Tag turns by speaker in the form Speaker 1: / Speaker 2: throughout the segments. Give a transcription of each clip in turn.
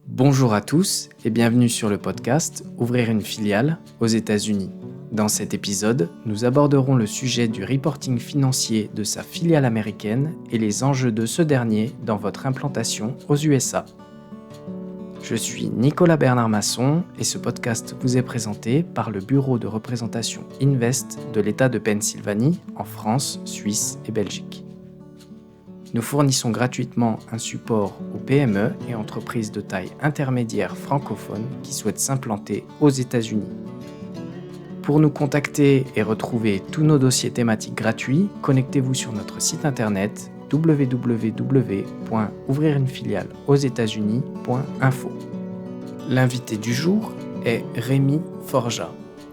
Speaker 1: Bonjour à tous et bienvenue sur le podcast Ouvrir une filiale aux États-Unis. Dans cet épisode, nous aborderons le sujet du reporting financier de sa filiale américaine et les enjeux de ce dernier dans votre implantation aux USA. Je suis Nicolas Bernard-Masson et ce podcast vous est présenté par le bureau de représentation Invest de l'État de Pennsylvanie en France, Suisse et Belgique. Nous fournissons gratuitement un support aux PME et entreprises de taille intermédiaire francophones qui souhaitent s'implanter aux États-Unis. Pour nous contacter et retrouver tous nos dossiers thématiques gratuits, connectez-vous sur notre site internet www.ouvrirunefilialeauxétats-unis.info. L'invité du jour est Rémi Forja,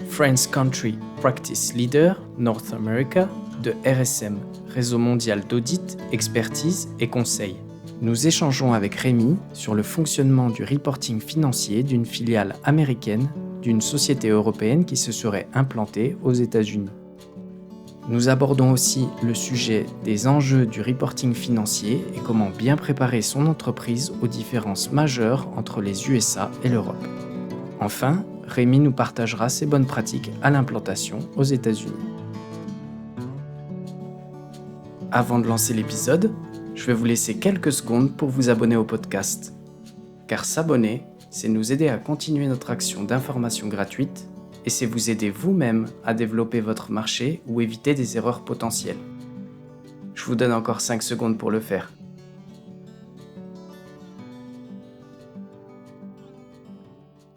Speaker 1: France Country Practice Leader North America de RSM, Réseau mondial d'audit, expertise et conseil. Nous échangeons avec Rémi sur le fonctionnement du reporting financier d'une filiale américaine d'une société européenne qui se serait implantée aux États-Unis. Nous abordons aussi le sujet des enjeux du reporting financier et comment bien préparer son entreprise aux différences majeures entre les USA et l'Europe. Enfin, Rémi nous partagera ses bonnes pratiques à l'implantation aux États-Unis. Avant de lancer l'épisode, je vais vous laisser quelques secondes pour vous abonner au podcast. Car s'abonner, c'est nous aider à continuer notre action d'information gratuite et c'est vous aider vous-même à développer votre marché ou éviter des erreurs potentielles. Je vous donne encore 5 secondes pour le faire.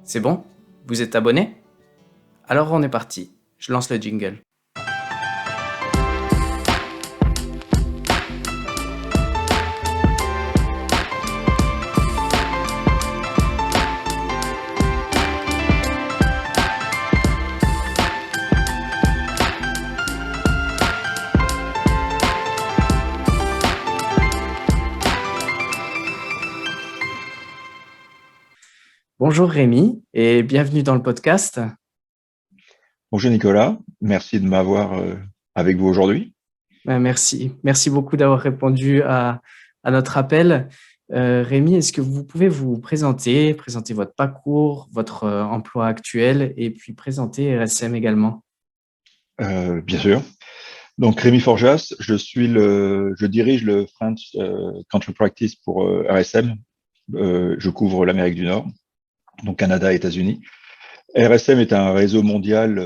Speaker 1: C'est bon ? Vous êtes abonné ? Alors on est parti, je lance le jingle. Bonjour Rémi et bienvenue dans le podcast.
Speaker 2: Bonjour Nicolas, merci de m'avoir avec vous aujourd'hui.
Speaker 1: Merci beaucoup d'avoir répondu à notre appel. Rémi, est-ce que vous pouvez vous présenter votre parcours, votre emploi actuel et puis présenter RSM également?
Speaker 2: Bien sûr. Donc Rémi Forjas, je dirige le French Country Practice pour RSM. Je couvre l'Amérique du Nord, donc Canada et États-Unis. RSM est un réseau mondial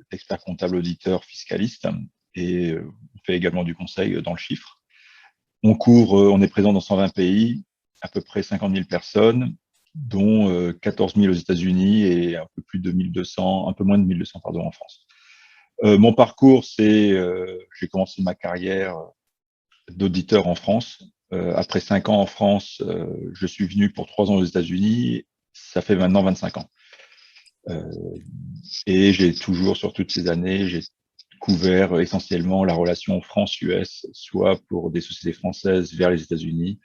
Speaker 2: d'experts comptables, auditeurs, fiscalistes et on fait également du conseil dans le chiffre. On est présent dans 120 pays, à peu près 50 000 personnes, dont 14 000 aux États-Unis et un peu moins de 1200 en France. Mon parcours, j'ai commencé ma carrière d'auditeur en France. Après 5 ans en France, je suis venu pour 3 ans aux États-Unis. Ça fait maintenant 25 ans. Et sur toutes ces années, j'ai couvert essentiellement la relation France-US, soit pour des sociétés françaises vers les États-Unis,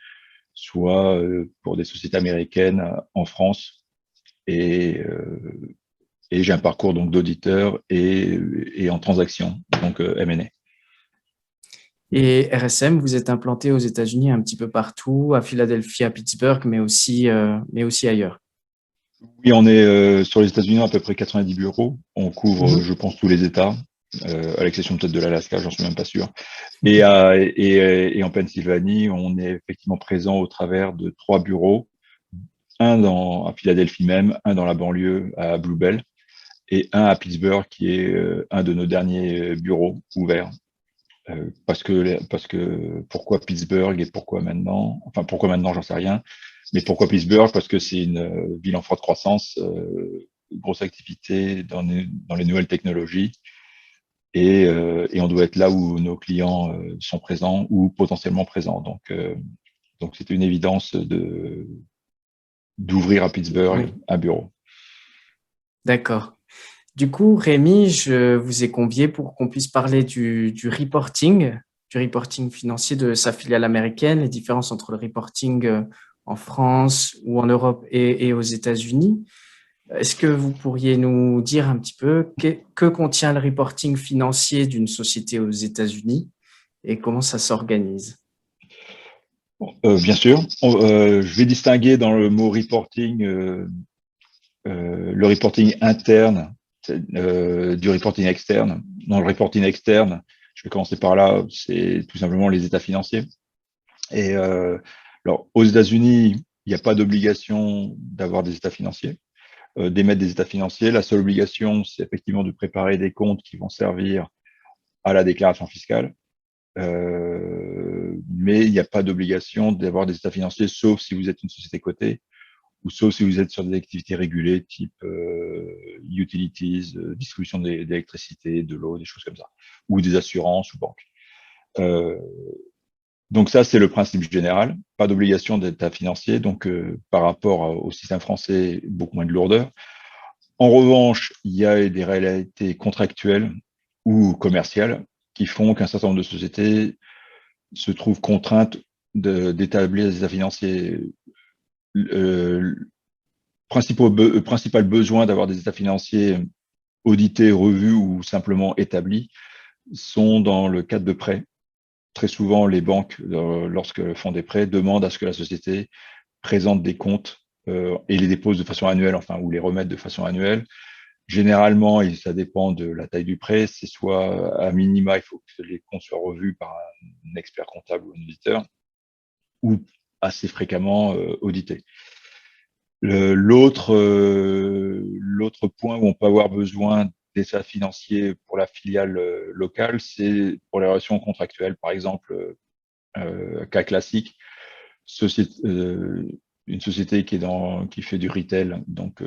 Speaker 2: soit pour des sociétés américaines en France. Et j'ai un parcours donc d'auditeur et en transaction, donc M&A.
Speaker 1: Et RSM, vous êtes implanté aux États-Unis un petit peu partout, à Philadelphie, à Pittsburgh, mais aussi ailleurs.
Speaker 2: Oui, on est sur les États-Unis à peu près 90 bureaux. On couvre, je pense, tous les États, à l'exception peut-être de l'Alaska, j'en suis même pas sûr. Et en Pennsylvanie, on est effectivement présent au travers de 3 bureaux, à Philadelphie même, un dans la banlieue à Blue Bell, et un à Pittsburgh qui est un de nos derniers bureaux ouverts. Parce que pourquoi Pittsburgh et pourquoi maintenant? Enfin, pourquoi maintenant, j'en sais rien. Mais pourquoi Pittsburgh? Parce que c'est une ville en forte croissance, grosse activité dans les nouvelles technologies. Et on doit être là où nos clients sont présents ou potentiellement présents. Donc c'était une évidence d'ouvrir à Pittsburgh un bureau.
Speaker 1: D'accord. Du coup, Rémi, je vous ai convié pour qu'on puisse parler du reporting financier de sa filiale américaine, les différences entre le reporting en France ou en Europe et aux États-Unis. Est-ce que vous pourriez nous dire un petit peu que contient le reporting financier d'une société aux États-Unis et comment ça s'organise?
Speaker 2: Bien sûr. Je vais distinguer dans le mot reporting le reporting interne du reporting externe. Dans le reporting externe, je vais commencer par là, c'est tout simplement les états financiers. Et alors, aux États-Unis, il n'y a pas d'obligation d'avoir des états financiers, d'émettre des états financiers. La seule obligation, c'est effectivement de préparer des comptes qui vont servir à la déclaration fiscale. Mais il n'y a pas d'obligation d'avoir des états financiers, sauf si vous êtes une société cotée ou sauf si vous êtes sur des activités régulées type utilities, distribution d'électricité, de l'eau, des choses comme ça, ou des assurances ou banques. Donc ça, c'est le principe général. Pas d'obligation d'état financier, donc par rapport au système français, beaucoup moins de lourdeur. En revanche, il y a des réalités contractuelles ou commerciales qui font qu'un certain nombre de sociétés se trouvent contraintes d'établir des états financiers. Principal besoin d'avoir des états financiers audités, revus ou simplement établis sont dans le cadre de prêts. Très souvent, les banques, lorsqu'elles font des prêts, demandent à ce que la société présente des comptes et les dépose de façon annuelle, enfin, ou les remette de façon annuelle. Généralement, et ça dépend de la taille du prêt, c'est soit à minima, il faut que les comptes soient revus par un expert comptable ou un auditeur, ou assez fréquemment audités. L'autre point où on peut avoir besoin d'états financiers pour la filiale locale, c'est pour les relations contractuelles. Par exemple, cas classique, une société qui fait du retail, donc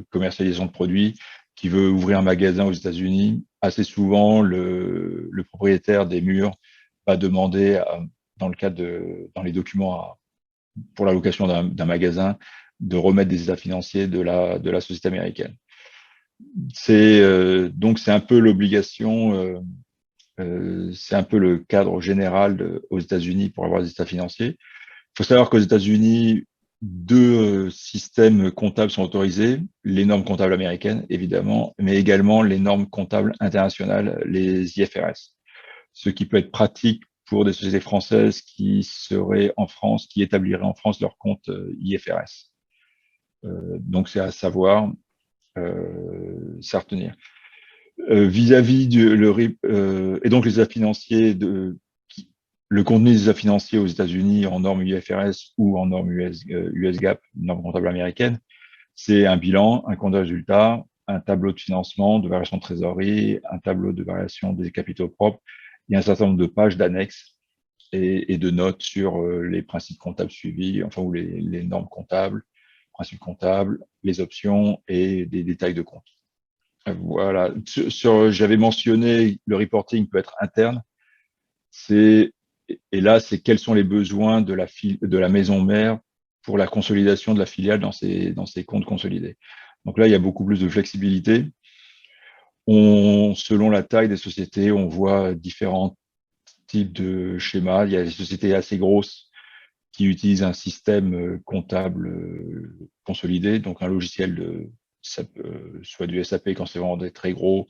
Speaker 2: commercialisation de produits, qui veut ouvrir un magasin aux États-Unis. Assez souvent, le propriétaire des murs va demander, dans les documents pour la location d'un magasin, de remettre des états financiers de la société américaine. Donc c'est un peu l'obligation, c'est un peu le cadre général aux États-Unis pour avoir des états financiers. Il faut savoir qu'aux États-Unis, deux systèmes comptables sont autorisés, les normes comptables américaines, évidemment, mais également les normes comptables internationales, les IFRS. Ce qui peut être pratique pour des sociétés françaises qui seraient en France, qui établiraient en France leur compte IFRS. Donc c'est à savoir, c'est à retenir. Vis-à-vis et donc les états financiers le contenu des états financiers aux États-Unis en normes IFRS ou en normes US GAAP, normes comptables américaines, c'est un bilan, un compte de résultat, un tableau de financement, de variation de trésorerie, un tableau de variation des capitaux propres et un certain nombre de pages d'annexes et de notes sur les principes comptables suivis, enfin, ou les normes comptables, principes comptables, les options et des détails de compte. Voilà. J'avais mentionné le reporting peut être interne. Et là, c'est quels sont les besoins de la maison mère pour la consolidation de la filiale dans ses comptes consolidés. Donc là, il y a beaucoup plus de flexibilité. Selon la taille des sociétés, on voit différents types de schémas. Il y a des sociétés assez grosses qui utilisent un système comptable consolidé, donc un logiciel soit du SAP quand c'est vraiment des très gros,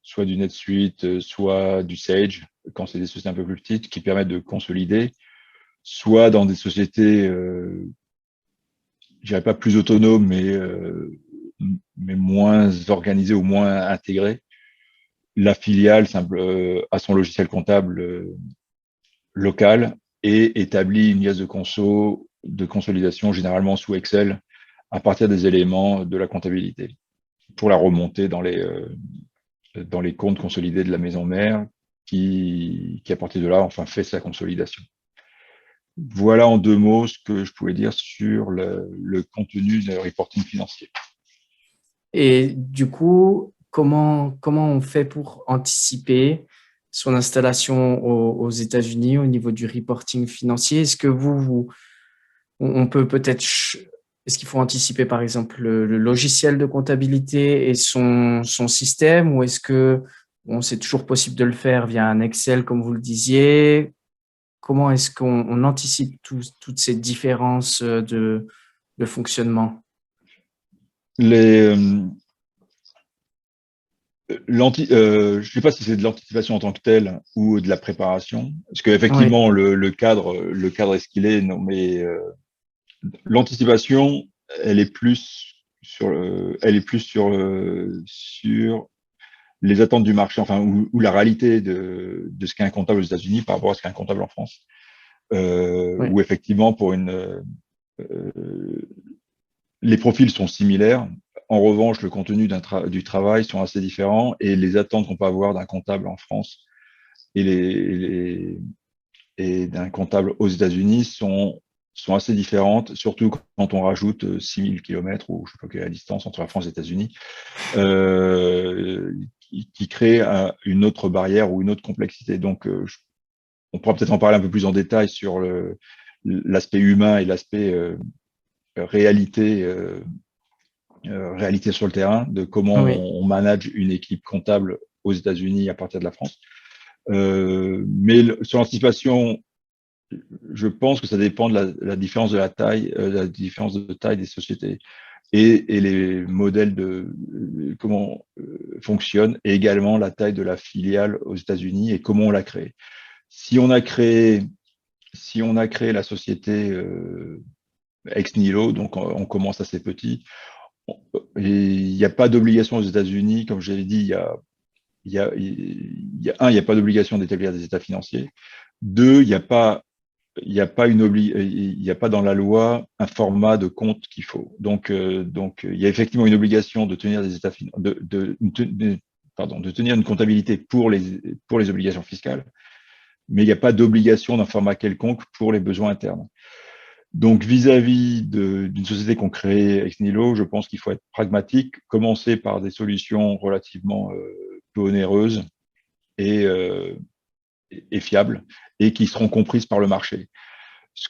Speaker 2: soit du NetSuite, soit du Sage quand c'est des sociétés un peu plus petites qui permettent de consolider, soit dans des sociétés, je dirais pas plus autonomes, mais moins organisées ou moins intégrées. La filiale a son logiciel comptable local et établit une liasse de consolidation, généralement sous Excel, à partir des éléments de la comptabilité, pour la remonter dans les comptes consolidés de la maison mère, qui à partir de là, enfin, fait sa consolidation. Voilà en deux mots ce que je pouvais dire sur le contenu du reporting financier.
Speaker 1: Et du coup, comment on fait pour anticiper son installation aux États-Unis au niveau du reporting financier? Est-ce que on peut peut-être, est-ce qu'il faut anticiper par exemple le logiciel de comptabilité et son système, ou est-ce que c'est toujours possible de le faire via un Excel comme vous le disiez? Comment est-ce qu'on anticipe toutes ces différences de fonctionnement?
Speaker 2: Les, Je ne sais pas si c'est de l'anticipation en tant que telle ou de la préparation, parce
Speaker 1: Oui,
Speaker 2: qu'effectivement, le cadre est ce qu'il est, non, mais l'anticipation, elle est plus sur les attentes du marché, enfin, ou la réalité de ce qu'est un comptable aux États-Unis par rapport à ce qu'est un comptable en France.
Speaker 1: oui,
Speaker 2: Où effectivement, les profils sont similaires. En revanche, le contenu du travail sont assez différents et les attentes qu'on peut avoir d'un comptable en France et d'un comptable aux États-Unis sont assez différentes, surtout quand on rajoute 6000 km ou je ne sais pas quelle est la distance entre la France et les États-Unis, qui crée une autre barrière ou une autre complexité. Donc, on pourra peut-être en parler un peu plus en détail sur l'aspect humain et l'aspect réalité, réalité sur le terrain, de comment
Speaker 1: oui,
Speaker 2: on manage une équipe comptable aux États-Unis à partir de la France. Mais sur l'anticipation, je pense que ça dépend de la différence de la différence de taille des sociétés et les modèles de comment fonctionnent et également la taille de la filiale aux États-Unis et comment on l'a créée. Si on a créé, si on a créé la société ex nihilo, donc on commence assez petit, il n'y a pas d'obligation aux États-Unis, comme j'avais dit, il y a pas d'obligation d'établir des états financiers. Deux, il n'y a pas dans la loi un format de compte qu'il faut. Donc, il y a effectivement une obligation de tenir des états de tenir une comptabilité pour les obligations fiscales, mais il n'y a pas d'obligation d'un format quelconque pour les besoins internes. Donc, vis-à-vis d'une société qu'on crée ex nihilo, je pense qu'il faut être pragmatique, commencer par des solutions relativement peu onéreuses et, euh, et fiables et qui seront comprises par le marché.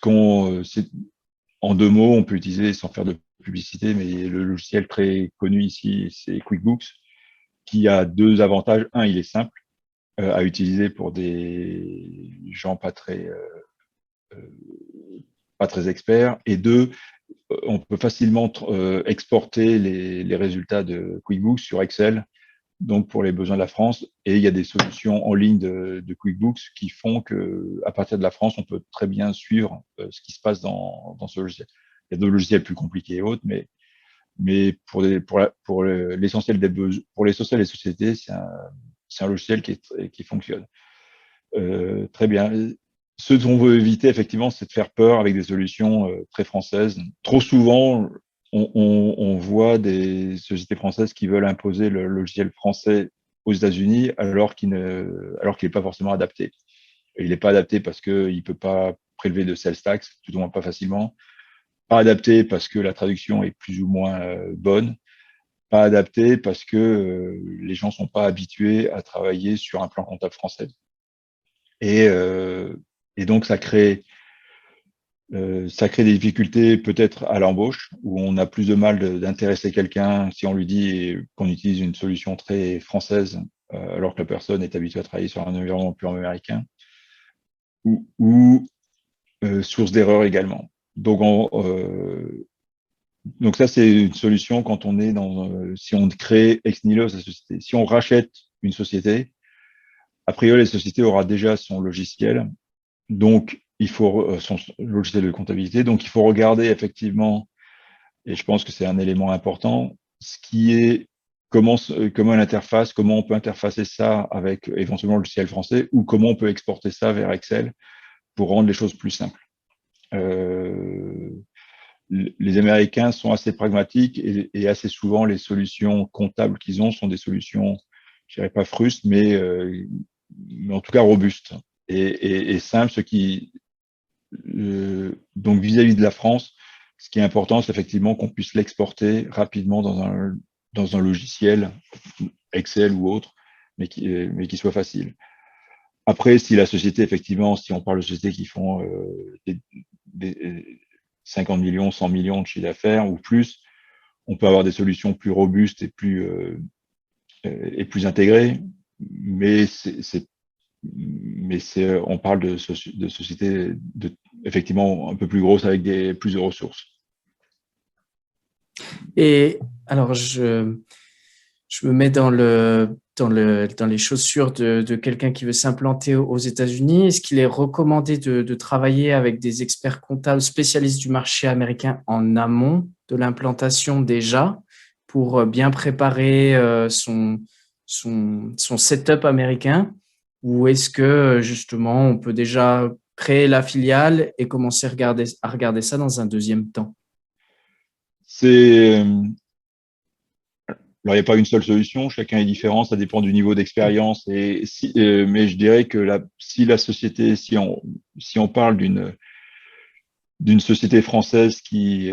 Speaker 2: En deux mots, on peut utiliser, sans faire de publicité, mais le logiciel très connu ici, c'est QuickBooks, qui a deux avantages. Un, il est simple à utiliser pour des gens pas très experts. Et deux, on peut facilement exporter les résultats de QuickBooks sur Excel, donc pour les besoins de la France. Et il y a des solutions en ligne de QuickBooks qui font que, à partir de la France, on peut très bien suivre ce qui se passe dans ce logiciel. Il y a d'autres logiciels plus compliqués et autres, mais pour l'essentiel des besoins, pour l'essentiel des sociétés, c'est un logiciel qui fonctionne. Très bien. Ce dont on veut éviter, effectivement, c'est de faire peur avec des solutions très françaises. Trop souvent, on voit des sociétés françaises qui veulent imposer le logiciel français aux États-Unis alors qu'il n'est pas forcément adapté. Et il n'est pas adapté parce qu'il ne peut pas prélever de sales tax, tout au moins pas facilement. Pas adapté parce que la traduction est plus ou moins bonne. Pas adapté parce que les gens ne sont pas habitués à travailler sur un plan comptable français. Et, euh, et donc, ça crée des difficultés peut-être à l'embauche, où on a plus de mal d'intéresser quelqu'un si on lui dit qu'on utilise une solution très française, alors que la personne est habituée à travailler sur un environnement plus américain, ou source d'erreur également. Donc ça, c'est une solution quand on est si on crée ex nihilo sa société. Si on rachète une société, a priori, la société aura déjà son logiciel. Donc, il faut son logiciel de comptabilité. Donc, il faut regarder effectivement, et je pense que c'est un élément important, ce qui est comment l'interface, comment on peut interfacer ça avec éventuellement le logiciel français ou comment on peut exporter ça vers Excel pour rendre les choses plus simples. Euh, les Américains sont assez pragmatiques et assez souvent les solutions comptables qu'ils ont sont des solutions, je dirais pas frustes, mais en tout cas robustes et simples, donc vis-à-vis de la France, ce qui est important, c'est effectivement qu'on puisse l'exporter rapidement dans un logiciel, Excel ou autre, mais qui soit facile. Après, si la société, effectivement, si on parle de sociétés qui font des 50 millions, 100 millions de chiffre d'affaires ou plus, on peut avoir des solutions plus robustes et plus intégrées, mais on parle de sociétés effectivement un peu plus grosses avec plus de ressources.
Speaker 1: Et alors, je me mets dans dans les chaussures de quelqu'un qui veut s'implanter aux États-Unis, est-ce qu'il est recommandé de travailler avec des experts comptables spécialistes du marché américain en amont de l'implantation déjà pour bien préparer son setup américain? Ou est-ce que justement on peut déjà créer la filiale et commencer à regarder ça dans un deuxième temps?
Speaker 2: C'est Alors, il n'y a pas une seule solution, chacun est différent, ça dépend du niveau d'expérience. Mais je dirais que si la société, si on parle d'une société française qui,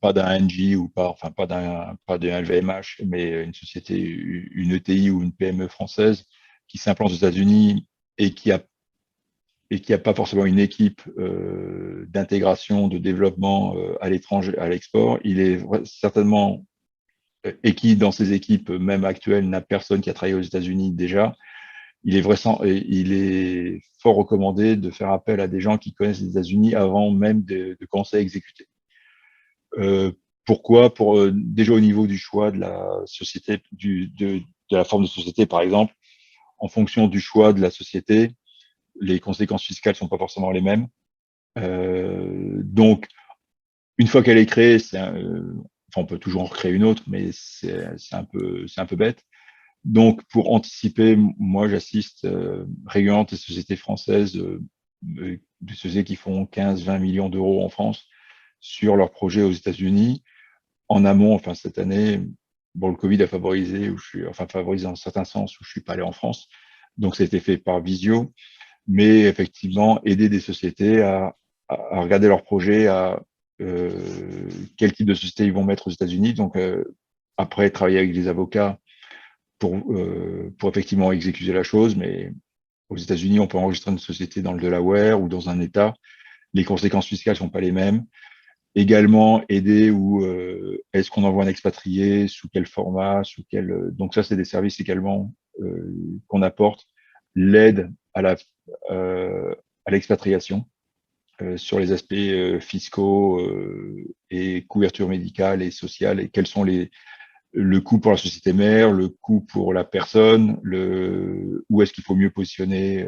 Speaker 2: pas d'un NG ou pas, enfin pas d'un LVMH, mais une société, une ETI ou une PME française qui s'implante aux États-Unis et qui a pas forcément une équipe d'intégration, de développement à l'étranger, à l'export, il est certainement et qui, dans ses équipes, même actuelles, n'a personne qui a travaillé aux États-Unis déjà, il est fort recommandé de faire appel à des gens qui connaissent les États-Unis avant même de commencer à exécuter. Euh, Pourquoi? Déjà au niveau du choix de la société, de la forme de société, par exemple, en fonction du choix de la société, les conséquences fiscales sont pas forcément les mêmes. Donc, une fois qu'elle est créée, enfin, on peut toujours en recréer une autre, mais c'est un peu bête. Donc, pour anticiper, moi, j'assiste régulièrement à des sociétés françaises, des sociétés qui font 15-20 millions d'euros en France sur leurs projets aux États-Unis. En amont, enfin, cette année, bon, le Covid a favorisé, enfin, favorisé dans certains sens où je suis pas allé en France. Donc, ça a été fait par visio. Mais effectivement, aider des sociétés à regarder leurs projets, quel type de société ils vont mettre aux États-Unis. Donc, après, travailler avec des avocats pour effectivement exécuter la chose, mais aux États-Unis, on peut enregistrer une société dans le Delaware ou dans un État. Les conséquences fiscales sont pas les mêmes. Également, aider ou est-ce qu'on envoie un expatrié, sous quel format, donc ça, c'est des services également qu'on apporte. L'aide à l'expatriation sur les aspects fiscaux et couverture médicale et sociale et quels sont le coût pour la société mère, le coût pour la personne, où est-ce qu'il faut mieux positionner,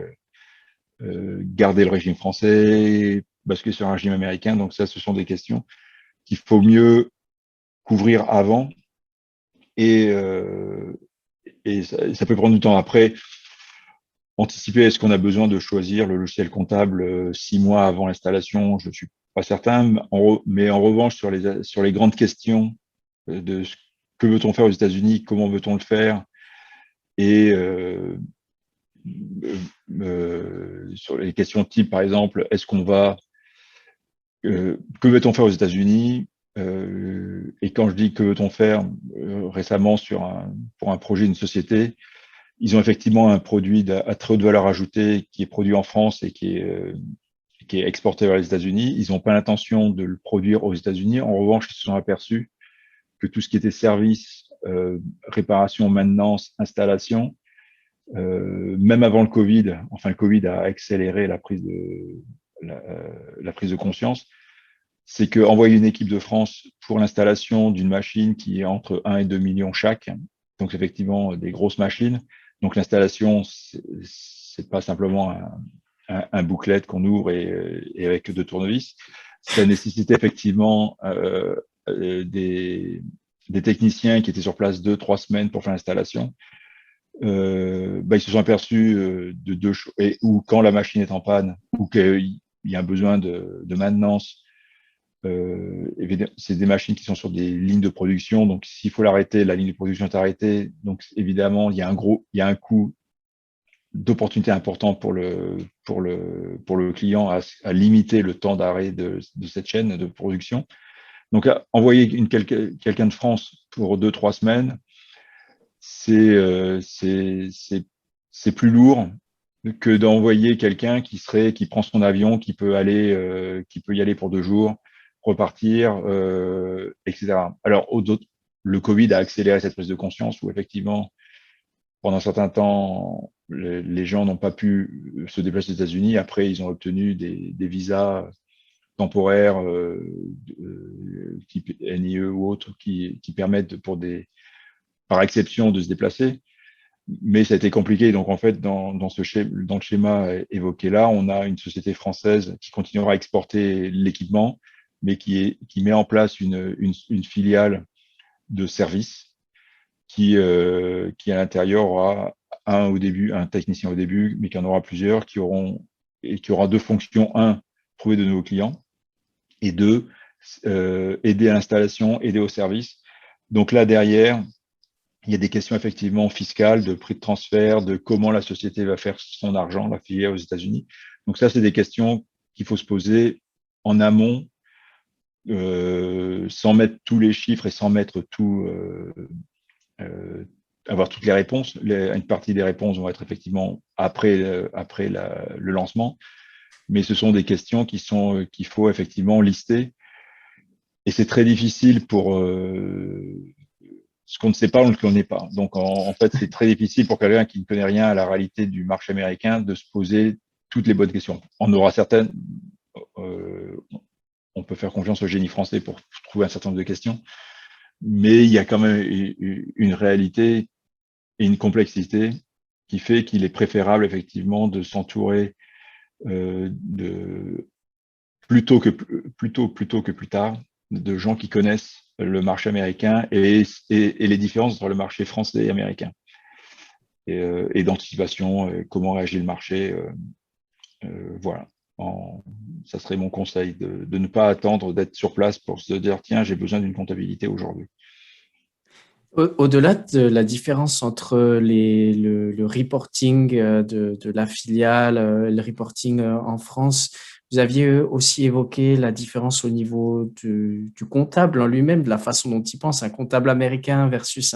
Speaker 2: garder le régime français, basculer sur un régime américain. Donc ça, ce sont des questions qu'il faut mieux couvrir avant et, euh, et ça peut prendre du temps. Après, anticiper, est-ce qu'on a besoin de choisir le logiciel comptable 6 mois avant l'installation? Je ne suis pas certain, mais en revanche, sur les grandes questions de que veut-on faire aux États-Unis, comment veut-on le faire, et sur les questions type, par exemple, que veut-on faire aux États-Unis? Et quand je dis que veut-on faire, récemment pour un projet, une société, ils ont effectivement un produit à très haute valeur ajoutée qui est produit en France et qui est exporté vers les États-Unis. Ils n'ont pas l'intention de le produire aux États-Unis. En revanche, ils se sont aperçus que tout ce qui était service, réparation, maintenance, installation, même avant le Covid, enfin le Covid a accéléré la prise de conscience, c'est qu'envoyer une équipe de France pour l'installation d'une machine qui est entre 1 et 2 millions chaque, donc effectivement des grosses machines. Donc l'installation, c'est pas simplement un bouclette qu'on ouvre et avec 2 tournevis. Ça nécessitait effectivement des techniciens qui étaient sur place 2-3 semaines pour faire l'installation. Ils se sont aperçus de deux choses, ou quand la machine est en panne, ou qu'il y a un besoin de maintenance. C'est des machines qui sont sur des lignes de production, donc s'il faut l'arrêter, la ligne de production est arrêtée. Donc évidemment, il y a un coût d'opportunité important pour le client à limiter le temps d'arrêt de cette chaîne de production. Donc envoyer quelqu'un de France pour 2-3 semaines, c'est plus lourd que d'envoyer quelqu'un qui prend son avion, qui peut y aller pour 2 jours, repartir, etc. Alors, le Covid a accéléré cette prise de conscience où effectivement, pendant un certain temps, les gens n'ont pas pu se déplacer aux États-Unis. Après, ils ont obtenu des visas temporaires type NIE ou autres qui permettent par exception de se déplacer. Mais ça a été compliqué. Donc, en fait, dans le schéma évoqué là, on a une société française qui continuera à exporter l'équipement, mais qui met en place une filiale de service qui à l'intérieur aura un technicien au début, mais qui en aura plusieurs, qui aura deux fonctions. Un, trouver de nouveaux clients, et deux, aider à l'installation, aider au service. Donc là, derrière, il y a des questions effectivement fiscales, de prix de transfert, de comment la société va faire son argent, la filiale aux États-Unis. Donc ça, c'est des questions qu'il faut se poser en amont, sans mettre tous les chiffres et sans mettre avoir toutes les réponses. Une partie des réponses vont être effectivement après le lancement, mais ce sont des questions qu'il faut effectivement lister. Et c'est très difficile pour ce qu'on ne sait pas, on ne le connaît pas. Donc, en fait, c'est très difficile pour quelqu'un qui ne connaît rien à la réalité du marché américain de se poser toutes les bonnes questions. On aura certaines, on peut faire confiance au génie français pour trouver un certain nombre de questions, mais il y a quand même une réalité et une complexité qui fait qu'il est préférable effectivement de s'entourer plutôt que plus tard de gens qui connaissent le marché américain et les différences entre le marché français et américain. Et d'anticipation, comment réagit le marché. Voilà. Ça serait mon conseil, de ne pas attendre d'être sur place pour se dire, tiens, j'ai besoin d'une comptabilité aujourd'hui.
Speaker 1: Au-delà de la différence entre le reporting de la filiale, le reporting en France, vous aviez aussi évoqué la différence au niveau du comptable en lui-même, de la façon dont il pense, un comptable américain versus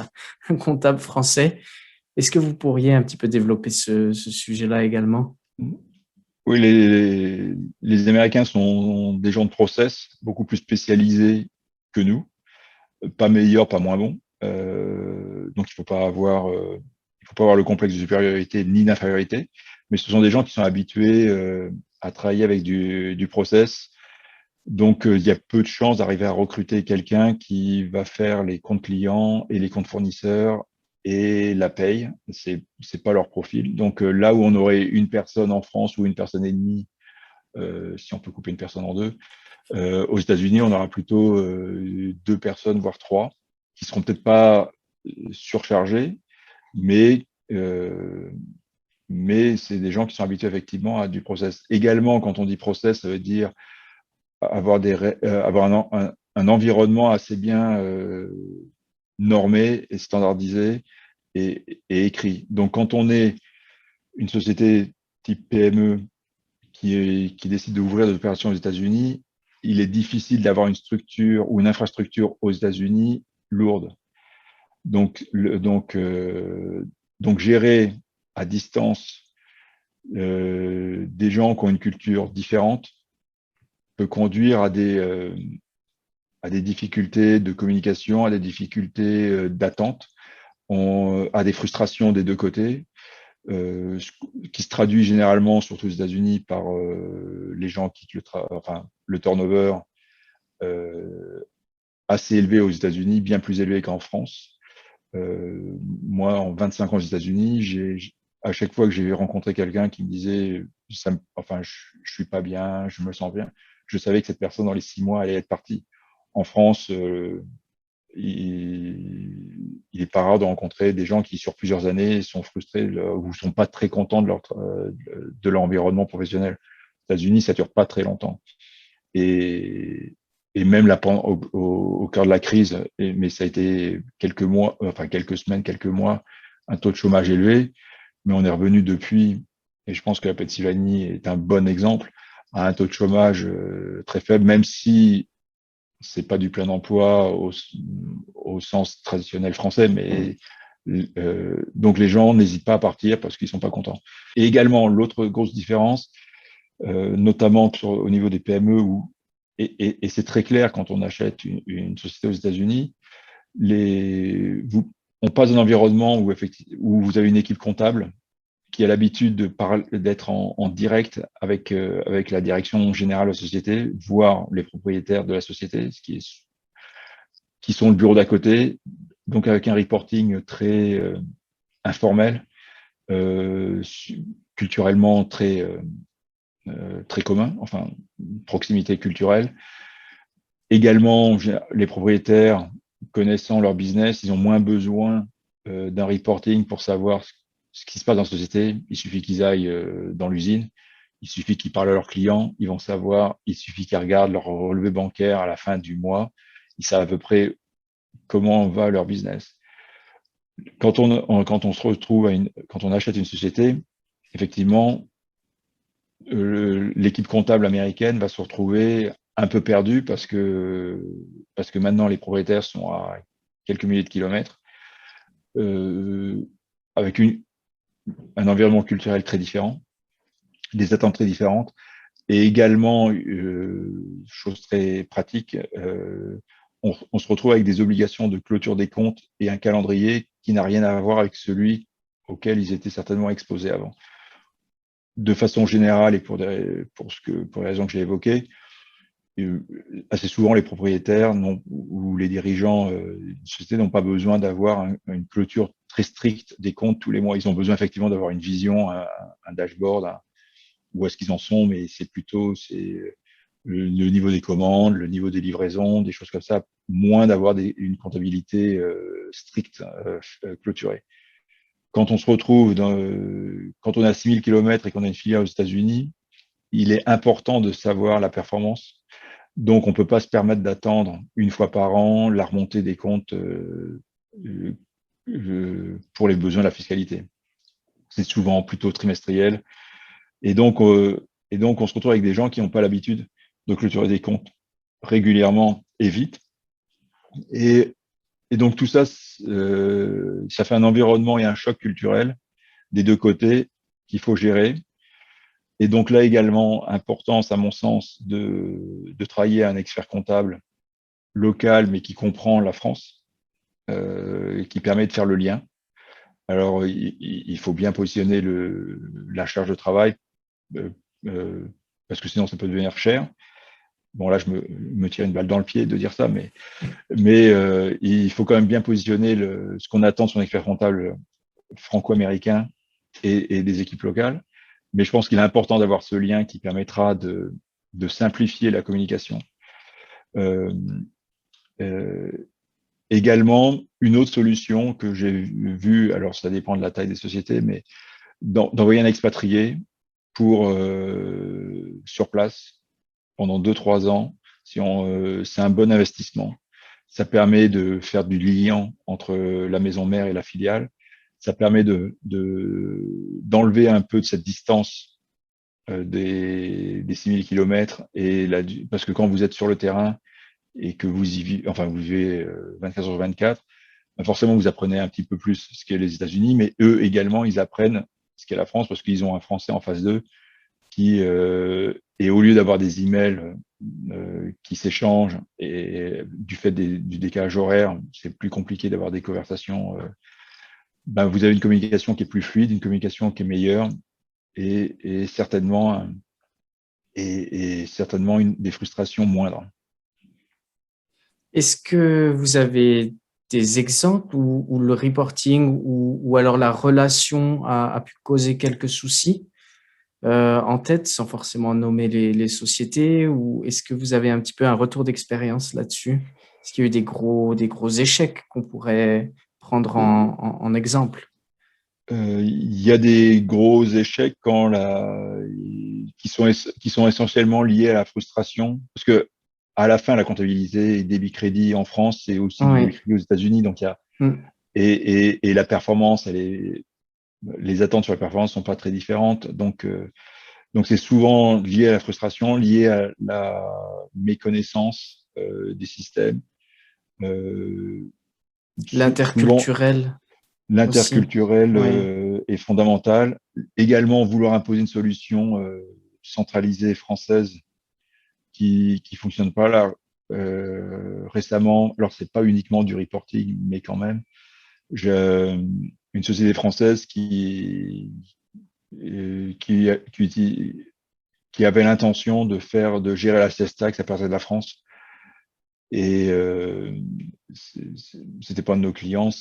Speaker 1: un comptable français. Est-ce que vous pourriez un petit peu développer ce sujet-là également?
Speaker 2: Oui, les Américains sont des gens de process, beaucoup plus spécialisés que nous, pas meilleurs, pas moins bons. Donc il faut pas avoir le complexe de supériorité ni d'infériorité, mais ce sont des gens qui sont habitués à travailler avec du process. Donc il y a peu de chances d'arriver à recruter quelqu'un qui va faire les comptes clients et les comptes fournisseurs et la paye. C'est pas leur profil. Donc là où on aurait une personne en France ou une personne et demie, si on peut couper une personne en deux, aux États-Unis, on aura plutôt deux personnes, voire trois, qui seront peut-être pas surchargés, mais c'est des gens qui sont habitués effectivement à du process. Également, quand on dit process, ça veut dire avoir un environnement assez bien normé et standardisé et écrit. Donc, quand on est une société type PME qui décide d'ouvrir des opérations aux États-Unis, il est difficile d'avoir une structure ou une infrastructure aux États-Unis lourde. Donc gérer à distance des gens qui ont une culture différente peut conduire à des difficultés de communication, à des difficultés d'attente, à des frustrations des deux côtés, qui se traduit généralement, surtout aux États-Unis, par les gens quittent le turnover assez élevé aux États-Unis, bien plus élevé qu'en France. Moi, en 25 ans aux États-Unis, à chaque fois que j'ai rencontré quelqu'un qui me disait je suis pas bien, je me sens bien, je savais que cette personne, dans les 6 mois, allait être partie. En France, il est pas rare de rencontrer des gens qui, sur plusieurs années, sont frustrés ou sont pas très contents de leur environnement professionnel. Aux États-Unis, ça dure pas très longtemps. Et même là, au cœur de la crise, mais ça a été quelques mois, quelques semaines, quelques mois, un taux de chômage élevé, mais on est revenu depuis, et je pense que la Pennsylvanie est un bon exemple, à un taux de chômage très faible, même si c'est pas du plein emploi au sens traditionnel français, mais donc les gens n'hésitent pas à partir parce qu'ils sont pas contents. Et également, l'autre grosse différence, notamment au niveau des PME, et c'est très clair quand on achète une société aux États-Unis, on passe d'un environnement où vous avez une équipe comptable qui a l'habitude d'être en direct avec la direction générale de la société, voire les propriétaires de la société, qui sont le bureau d'à côté, donc avec un reporting très informel, culturellement très commun, enfin, proximité culturelle. Également, les propriétaires, connaissant leur business, ils ont moins besoin d'un reporting pour savoir ce qui se passe dans la société. Il suffit qu'ils aillent dans l'usine, il suffit qu'ils parlent à leurs clients, ils vont savoir, il suffit qu'ils regardent leur relevé bancaire à la fin du mois, ils savent à peu près comment va leur business. Quand on se retrouve quand on achète une société, effectivement, l'équipe comptable américaine va se retrouver un peu perdue parce que maintenant les propriétaires sont à quelques milliers de kilomètres, euh, avec un environnement culturel très différent, des attentes très différentes, et également, chose très pratique, on se retrouve avec des obligations de clôture des comptes et un calendrier qui n'a rien à voir avec celui auquel ils étaient certainement exposés avant. De façon générale et pour les raisons que j'ai évoquées, assez souvent les propriétaires ou les dirigeants d'une société n'ont pas besoin d'avoir une clôture très stricte des comptes tous les mois. Ils ont besoin effectivement d'avoir une vision, un dashboard, où est-ce qu'ils en sont, mais le niveau des commandes, le niveau des livraisons, des choses comme ça, moins d'avoir une comptabilité stricte, clôturée. Quand on se retrouve quand on a 6000 km et qu'on a une filiale aux États-Unis, il est important de savoir la performance. Donc, on ne peut pas se permettre d'attendre une fois par an la remontée des comptes pour les besoins de la fiscalité. C'est souvent plutôt trimestriel. Et donc, on se retrouve avec des gens qui n'ont pas l'habitude de clôturer des comptes régulièrement et vite. Et donc, tout ça, ça fait un environnement et un choc culturel des deux côtés qu'il faut gérer. Et donc là également, importance, à mon sens, de travailler à un expert comptable local, mais qui comprend la France, et qui permet de faire le lien. Alors, il faut bien positionner la charge de travail, euh, euh, parce que sinon ça peut devenir cher. Bon, là, je me tire une balle dans le pied de dire ça, mais il faut quand même bien positionner ce qu'on attend de son expert comptable franco-américain et des équipes locales. Mais je pense qu'il est important d'avoir ce lien qui permettra de simplifier la communication. Euh, euh, Également, une autre solution que j'ai vue, alors ça dépend de la taille des sociétés, mais d'envoyer un expatrié sur place pendant 2-3 ans, c'est un bon investissement. Ça permet de faire du lien entre la maison mère et la filiale. Ça permet d'enlever un peu de cette distance des 6000 km parce que quand vous êtes sur le terrain et que vous vivez 24 sur 24, forcément vous apprenez un petit peu plus ce qu'est les États-Unis, mais eux également ils apprennent ce qu'est la France parce qu'ils ont un Français en face d'eux et au lieu d'avoir des emails qui s'échangent et du fait du décalage horaire, c'est plus compliqué d'avoir des conversations. Vous avez une communication qui est plus fluide, une communication qui est meilleure et certainement des frustrations moindres.
Speaker 1: Est-ce que vous avez des exemples où le reporting ou alors la relation a pu causer quelques soucis en tête, sans forcément nommer les sociétés, ou est-ce que vous avez un petit peu un retour d'expérience là-dessus? Est-ce qu'il y a eu des gros échecs qu'on pourrait prendre en exemple?
Speaker 2: Il y a des gros échecs qui sont essentiellement liés à la frustration, parce que à la fin, la comptabilité et débit crédit en France, c'est aussi du débit
Speaker 1: Oui.
Speaker 2: crédit aux États-Unis, donc et la performance, les attentes sur la performance sont pas très différentes, donc c'est souvent lié à la frustration, lié à la méconnaissance des systèmes. Souvent,
Speaker 1: L'interculturel aussi.
Speaker 2: l'interculturel
Speaker 1: Oui.
Speaker 2: est fondamental. Également, vouloir imposer une solution centralisée française qui fonctionne pas là. Récemment, alors c'est pas uniquement du reporting, mais quand même, j'ai une société française euh, qui, qui, qui avait l'intention de gérer la CES tax à partir de la France. Et c'était pas un de nos clients.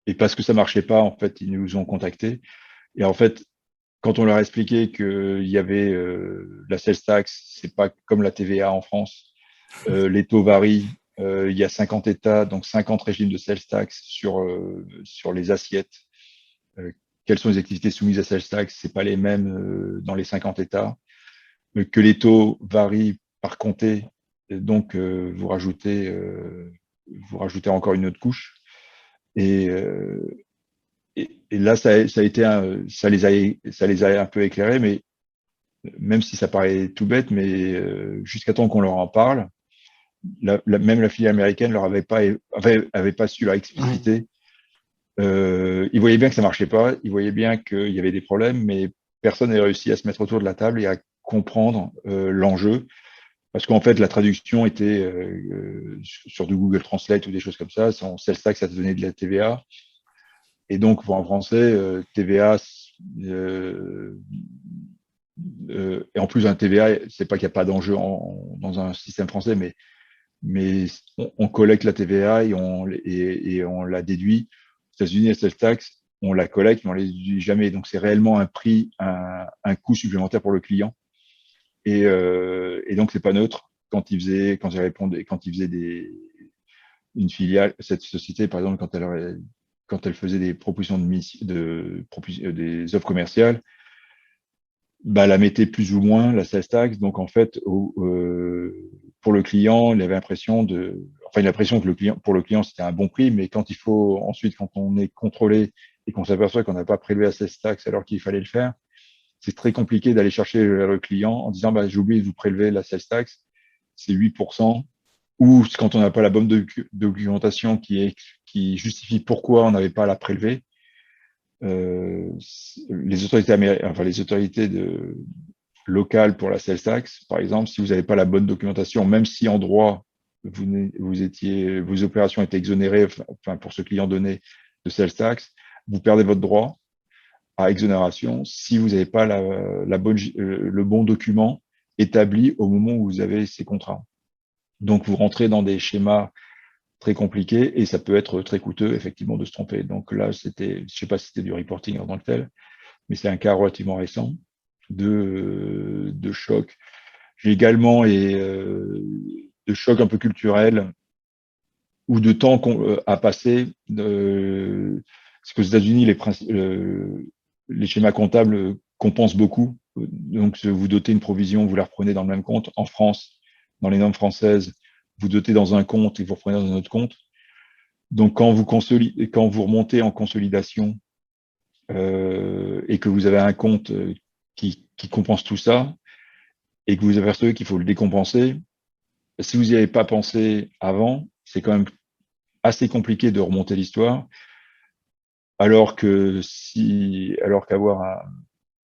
Speaker 2: Et parce que ça marchait pas, en fait, ils nous ont contactés. Et en fait, quand on leur a expliqué qu'il y avait la sales tax, c'est pas comme la TVA en France. Les taux varient. Il y a 50 États, donc 50 régimes de sales tax sur les assiettes. Quelles sont les activités soumises à sales tax? C'est pas les mêmes dans les 50 États. Que les taux varient par comté, donc vous rajoutez encore une autre couche. Et, et là, ça a été ça les a un peu éclairés, mais même si ça paraît tout bête, mais jusqu'à temps qu'on leur en parle, même la filiale américaine leur avait pas su leur expliciter. Ils voyaient bien que ça marchait pas, ils voyaient bien qu'il y avait des problèmes, mais personne n'a réussi à se mettre autour de la table et à comprendre l'enjeu. Parce qu'en fait, la traduction était sur du Google Translate ou des choses comme ça. Son sales tax, ça te donnait de la TVA. Et donc, pour un Français, TVA, et en plus, un TVA, c'est pas qu'il n'y a pas d'enjeu dans un système français, mais on collecte la TVA et on la déduit. Aux États-Unis, la sales tax, on la collecte, mais on ne la déduit jamais. Donc, c'est réellement un prix, un coût supplémentaire pour le client. Et donc, c'est pas neutre quand il faisait une filiale, cette société, par exemple, quand elle faisait des propositions des offres commerciales, bah, la mettait plus ou moins, la sales tax. Donc, en fait, pour le client, il avait l'impression que pour le client, c'était un bon prix, mais quand on est contrôlé et qu'on s'aperçoit qu'on n'a pas prélevé la sales tax alors qu'il fallait le faire, c'est très compliqué d'aller chercher le client en disant, bah, j'ai oublié de vous prélever la sales tax, c'est 8%, ou quand on n'a pas la bonne documentation qui justifie pourquoi on n'avait pas à la prélever. Les autorités locales pour la sales tax, par exemple, si vous n'avez pas la bonne documentation, même si en droit, vos opérations étaient exonérées, enfin, pour ce client donné de sales tax, vous perdez votre droit à exonération si vous n'avez pas le bon document établi au moment où vous avez ces contrats. Donc, vous rentrez dans des schémas très compliqués et ça peut être très coûteux, effectivement, de se tromper. Donc là, je ne sais pas si c'était du reporting en tant que tel, mais c'est un cas relativement récent de choc. J'ai également de choc un peu culturel ou de temps à passer. Parce qu'aux États-Unis, les schémas comptables compensent beaucoup. Donc, vous dotez une provision, vous la reprenez dans le même compte. En France, dans les normes françaises, vous dotez dans un compte et vous reprenez dans un autre compte. Donc, quand vous remontez en consolidation et que vous avez un compte qui compense tout ça et que vous apercevez qu'il faut le décompenser, si vous n'y avez pas pensé avant, c'est quand même assez compliqué de remonter l'histoire, alors qu'avoir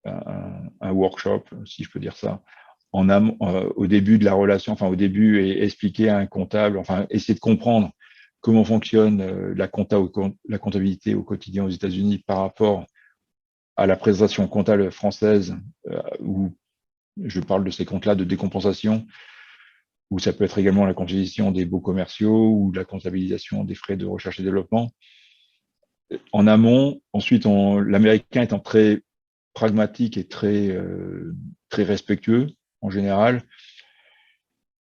Speaker 2: un workshop, si je peux dire ça, au début de la relation, enfin au début, et expliquer à un comptable, enfin essayer de comprendre comment fonctionne la comptabilité au quotidien aux États-Unis par rapport à la présentation comptable française, où je parle de ces comptes-là de décompensation, où ça peut être également la comptabilisation des baux commerciaux ou la comptabilisation des frais de recherche et développement. En amont, ensuite, l'Américain étant très pragmatique et très respectueux en général,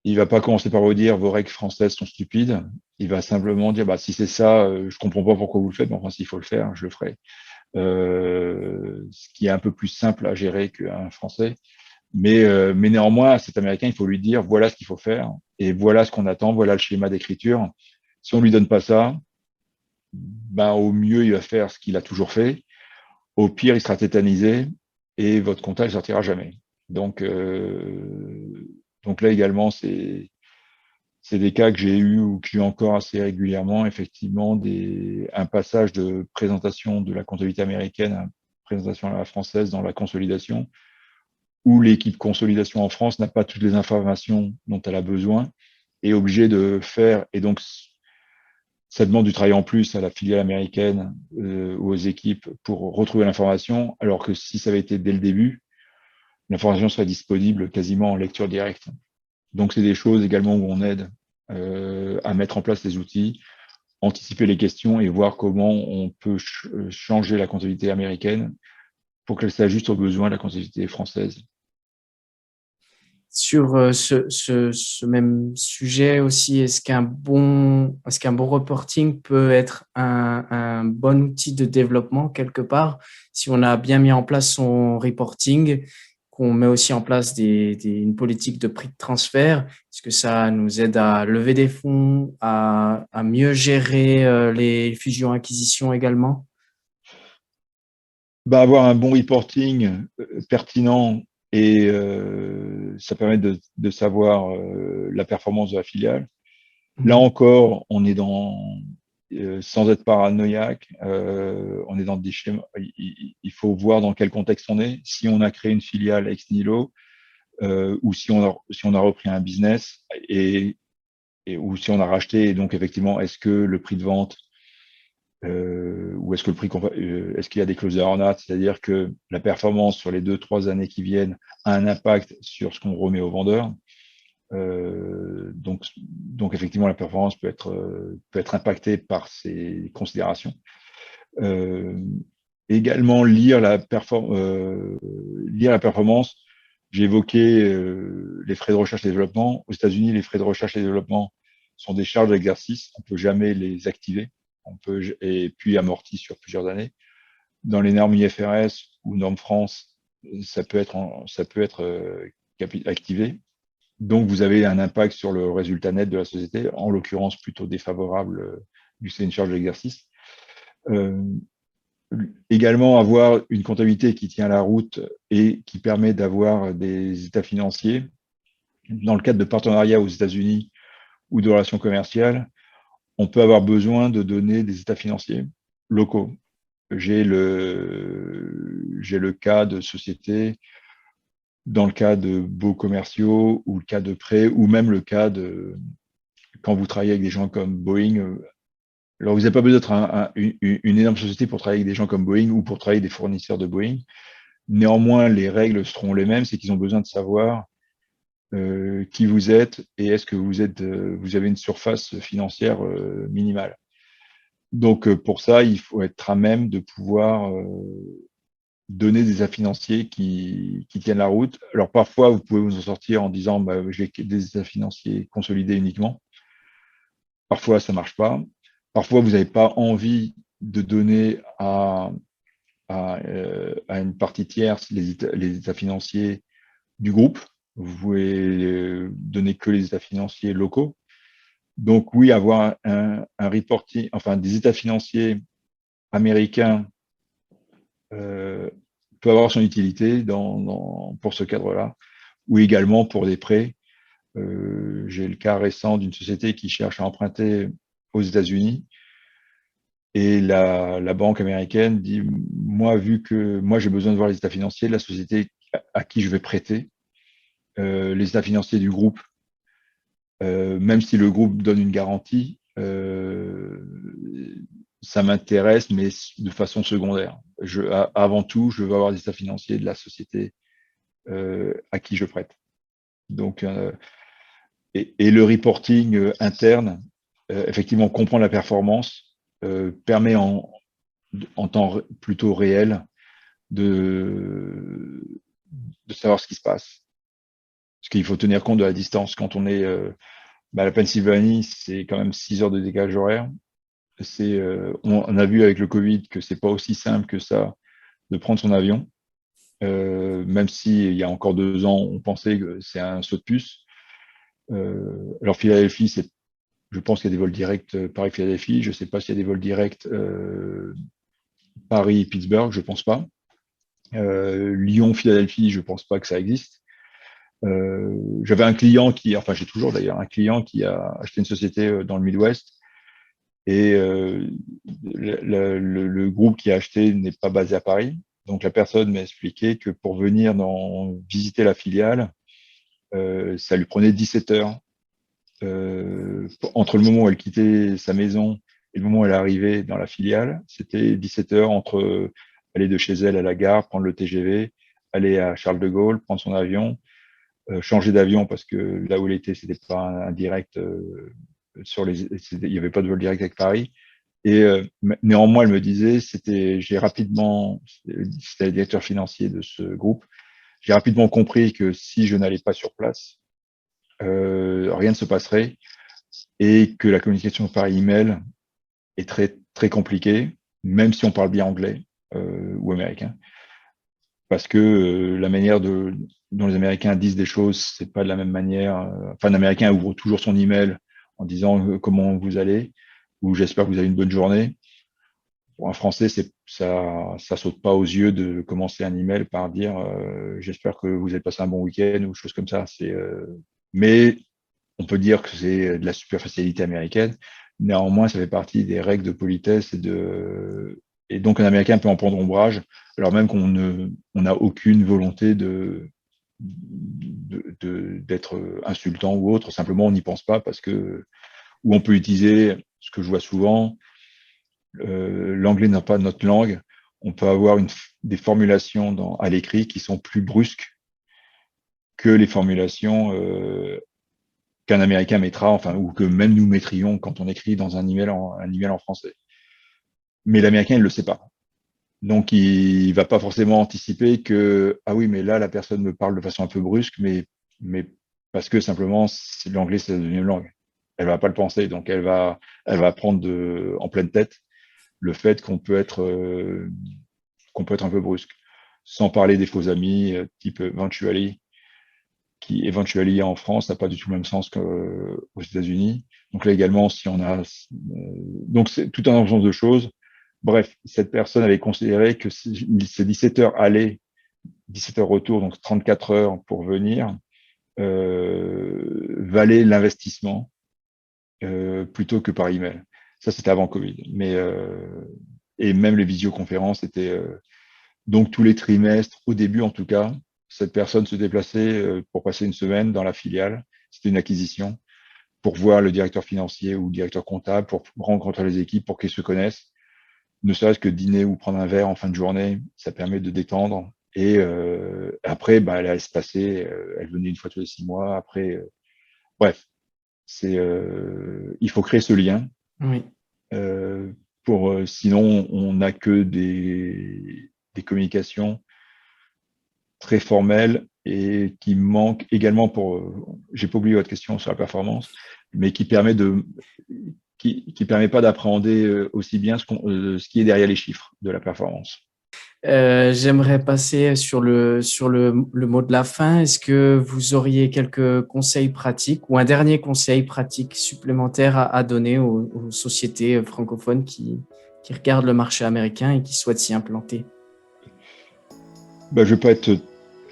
Speaker 2: il va pas commencer par vous dire vos règles françaises sont stupides. Il va simplement dire bah, si c'est ça, je comprends pas pourquoi vous le faites, mais enfin s'il faut le faire, je le ferai. Ce qui est un peu plus simple à gérer qu'un Français. Mais néanmoins, à cet Américain, il faut lui dire voilà ce qu'il faut faire et voilà ce qu'on attend, voilà le schéma d'écriture. Si on lui donne pas ça, ben, au mieux, il va faire ce qu'il a toujours fait. Au pire, il sera tétanisé et votre comptable ne sortira jamais. Donc là également, c'est des cas que j'ai eu ou que j'ai encore assez régulièrement, effectivement, un passage de présentation de la comptabilité américaine à présentation à la française dans la consolidation, où l'équipe consolidation en France n'a pas toutes les informations dont elle a besoin et est obligée de faire, et donc ça demande du travail en plus à la filiale américaine ou aux équipes pour retrouver l'information, alors que si ça avait été dès le début, l'information serait disponible quasiment en lecture directe. Donc, c'est des choses également où on aide à mettre en place les outils, anticiper les questions et voir comment on peut changer la comptabilité américaine pour qu'elle s'ajuste aux besoins de la comptabilité française.
Speaker 1: Sur ce même sujet aussi, est-ce qu'un bon reporting peut être un bon outil de développement quelque part? Si on a bien mis en place son reporting, qu'on met aussi en place une politique de prix de transfert, est-ce que ça nous aide à lever des fonds, à mieux gérer les fusions-acquisitions également?
Speaker 2: Avoir un bon reporting pertinent et ça permet de savoir la performance de la filiale. Là encore, on est sans être paranoïaque, on est dans des schémas. Il faut voir dans quel contexte on est. Si on a créé une filiale ex nihilo, ou si on a repris un business ou si on a racheté, et donc effectivement, est-ce que le prix de vente ou est-ce que est-ce qu'il y a des clauses de earn-out, c'est-à-dire que la performance sur les 2-3 années qui viennent a un impact sur ce qu'on remet au vendeur. Donc effectivement, la performance peut être impactée par ces considérations. Également, lire la performance. J'ai évoqué les frais de recherche et développement. Aux États-Unis, les frais de recherche et développement sont des charges d'exercice. On ne peut jamais les activer. Et puis amortis sur plusieurs années. Dans les normes IFRS ou normes France, ça peut être activé. Donc, vous avez un impact sur le résultat net de la société, en l'occurrence plutôt défavorable, vu que c'est une charge d'exercice. Également, avoir une comptabilité qui tient la route et qui permet d'avoir des états financiers. Dans le cadre de partenariats aux États-Unis ou de relations commerciales, on peut avoir besoin de donner des états financiers locaux. J'ai le cas de sociétés, dans le cas de baux commerciaux ou le cas de prêts, ou même le cas de quand vous travaillez avec des gens comme Boeing. Alors, vous n'avez pas besoin d'être une énorme société pour travailler avec des gens comme Boeing ou pour travailler avec des fournisseurs de Boeing. Néanmoins, les règles seront les mêmes, c'est qu'ils ont besoin de savoir qui vous êtes et est-ce que vous avez une surface financière minimale. Donc, pour ça, il faut être à même de pouvoir donner des états financiers qui tiennent la route. Alors, parfois, vous pouvez vous en sortir en disant j'ai des états financiers consolidés uniquement. Parfois, ça ne marche pas. Parfois, vous n'avez pas envie de donner à une partie tierce les états financiers du groupe. Vous pouvez donner que les états financiers locaux. Donc oui, avoir un reporting, enfin des états financiers américains peut avoir son utilité pour ce cadre-là, ou également pour des prêts. J'ai le cas récent d'une société qui cherche à emprunter aux États-Unis et la banque américaine dit vu que moi j'ai besoin de voir les états financiers de la société à qui je vais prêter, les états financiers du groupe, même si le groupe donne une garantie, ça m'intéresse, mais de façon secondaire. Avant tout, je veux avoir des états financiers de la société à qui je prête. Donc, et le reporting interne, effectivement, comprendre la performance, permet en temps plutôt réel de savoir ce qui se passe. Parce qu'il faut tenir compte de la distance. Quand on est la Pennsylvanie, c'est quand même 6 heures de décalage horaire. On a vu avec le Covid que c'est pas aussi simple que ça de prendre son avion. Même si il y a encore 2 ans, on pensait que c'est un saut de puce. Alors Philadelphie, je pense qu'il y a des vols directs Paris-Philadelphie. Je ne sais pas s'il y a des vols directs Paris-Pittsburgh, je ne pense pas. Lyon-Philadelphie, je ne pense pas que ça existe. J'avais un client j'ai toujours d'ailleurs un client qui a acheté une société dans le Midwest et le groupe qui a acheté n'est pas basé à Paris. Donc la personne m'a expliqué que pour venir visiter la filiale, ça lui prenait 17 heures entre le moment où elle quittait sa maison et le moment où elle arrivait dans la filiale. C'était 17 heures entre aller de chez elle à la gare, prendre le TGV, aller à Charles de Gaulle, prendre son avion, changer d'avion parce que là où il était, c'était pas un direct il n'y avait pas de vol direct avec Paris. Et néanmoins, elle me disait, c'était le directeur financier de ce groupe, j'ai rapidement compris que si je n'allais pas sur place, rien ne se passerait et que la communication par email est très très compliquée, même si on parle bien anglais ou américain, parce que la manière dont les Américains disent des choses, c'est pas de la même manière. Enfin, l'Américain ouvre toujours son email en disant comment vous allez ou j'espère que vous avez une bonne journée. Pour un Français, ça saute pas aux yeux de commencer un email par dire j'espère que vous avez passé un bon week-end ou chose comme ça. Mais on peut dire que c'est de la superficialité américaine. Néanmoins, ça fait partie des règles de politesse et donc un Américain peut en prendre ombrage, alors même qu'on n'a aucune volonté d'être insultant ou autre. Simplement, on n'y pense pas ou on peut utiliser ce que je vois souvent. L'anglais n'a pas notre langue. On peut avoir des formulations à l'écrit qui sont plus brusques que les formulations qu'un Américain mettra, enfin, ou que même nous mettrions quand on écrit dans un email en français. Mais l'Américain, il ne le sait pas. Donc, il va pas forcément anticiper que, ah oui, mais là, la personne me parle de façon un peu brusque, mais parce que simplement, l'anglais, c'est la deuxième langue. Elle va pas le penser. Donc, elle va prendre en pleine tête le fait qu'on peut être un peu brusque. Sans parler des faux amis, type eventually, qui eventually en France n'a pas du tout le même sens qu'aux États-Unis. Donc là également, si on a donc c'est tout un ensemble de choses. Bref, cette personne avait considéré que ces 17 heures aller, 17 heures retour, donc 34 heures pour venir, valait l'investissement plutôt que par email. Ça, c'était avant Covid. Et même les visioconférences étaient donc tous les trimestres, au début en tout cas, cette personne se déplaçait pour passer une semaine dans la filiale. C'était une acquisition pour voir le directeur financier ou le directeur comptable, pour rencontrer les équipes, pour qu'ils se connaissent. Ne serait-ce que dîner ou prendre un verre en fin de journée, ça permet de détendre. Et après, elle allait se passer. Elle venait une fois tous les 6 mois. Après, bref, il faut créer ce lien.
Speaker 1: Oui.
Speaker 2: Sinon, on n'a que des communications très formelles et qui manquent également j'ai pas oublié votre question sur la performance, mais qui permet pas d'appréhender aussi bien ce qui est derrière les chiffres de la performance.
Speaker 1: J'aimerais passer sur le mot de la fin. Est-ce que vous auriez quelques conseils pratiques ou un dernier conseil pratique supplémentaire à donner aux sociétés francophones qui regardent le marché américain et qui souhaitent s'y implanter?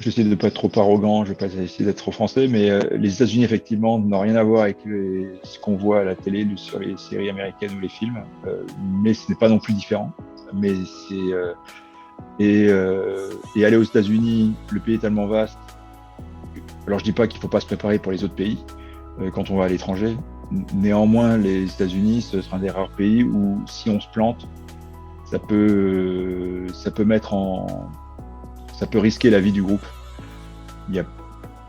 Speaker 2: J'essaie de ne pas être trop arrogant, je ne vais pas essayer d'être trop français, mais les États-Unis, effectivement, n'ont rien à voir avec ce qu'on voit à la télé sur les séries américaines ou les films, mais ce n'est pas non plus différent. Mais et aller aux États-Unis, le pays est tellement vaste. Alors je dis pas qu'il faut pas se préparer pour les autres pays quand on va à l'étranger. Néanmoins, les États-Unis, ce sera un des rares pays où si on se plante, ça peut risquer la vie du groupe.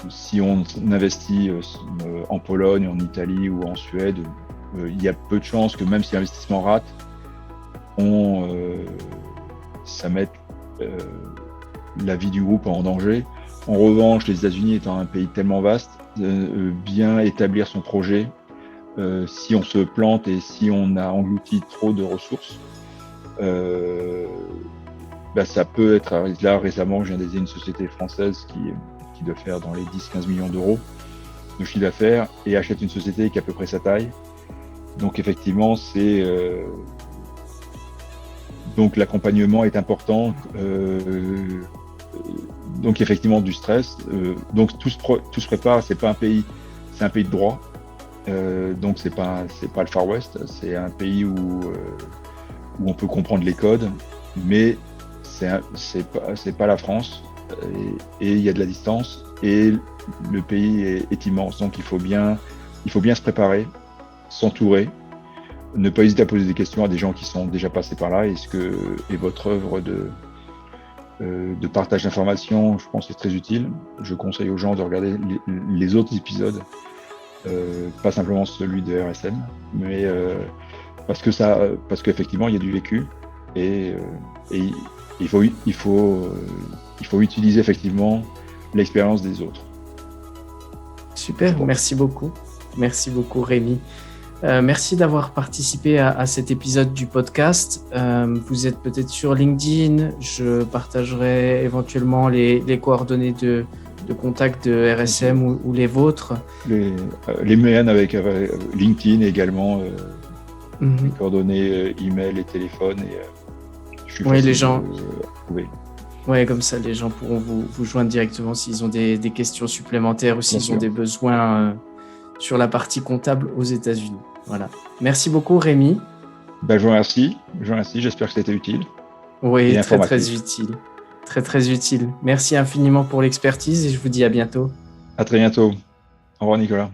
Speaker 2: Si on investit en Pologne, en Italie ou en Suède, il y a peu de chances que même si l'investissement rate, ça mette la vie du groupe en danger. En revanche, les États-Unis étant un pays tellement vaste, bien établir son projet, si on se plante et si on a englouti trop de ressources, ça peut être. Là, récemment, je viens d'aider une société française qui doit faire dans les 10-15 millions d'euros de chiffre d'affaires et achète une société qui a à peu près sa taille. Donc, effectivement, donc l'accompagnement est important. Donc, effectivement, du stress. Donc, tout se prépare. C'est un pays de droit. Donc, c'est pas le Far West. C'est un pays où on peut comprendre les codes, mais c'est pas la France et il y a de la distance et le pays est immense, donc il faut bien se préparer, s'entourer, ne pas hésiter à poser des questions à des gens qui sont déjà passés par là. Est votre œuvre de partage d'informations, je pense que c'est très utile. Je conseille aux gens de regarder les autres épisodes, pas simplement celui de RSM, mais parce qu'effectivement il y a du vécu et il faut utiliser effectivement l'expérience des autres.
Speaker 1: Super, merci beaucoup. Merci beaucoup Rémi. Merci d'avoir participé à cet épisode du podcast. Vous êtes peut-être sur LinkedIn. Je partagerai éventuellement les coordonnées de contact de RSM ou les vôtres.
Speaker 2: Les miennes avec LinkedIn également, les coordonnées email et téléphone. Et, je suis
Speaker 1: oui, les gens.
Speaker 2: Oui.
Speaker 1: Ouais, comme ça, les gens pourront vous joindre directement s'ils ont des questions supplémentaires ou s'ils ont des besoins sur la partie comptable aux États-Unis. Voilà. Merci beaucoup, Rémi.
Speaker 2: Je vous remercie. J'espère que c'était utile.
Speaker 1: Oui, très utile. Très utile. Merci infiniment pour l'expertise et je vous dis à bientôt.
Speaker 2: À très bientôt. Au revoir, Nicolas.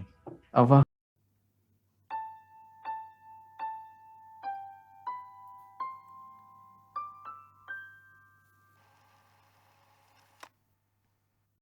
Speaker 1: Au revoir.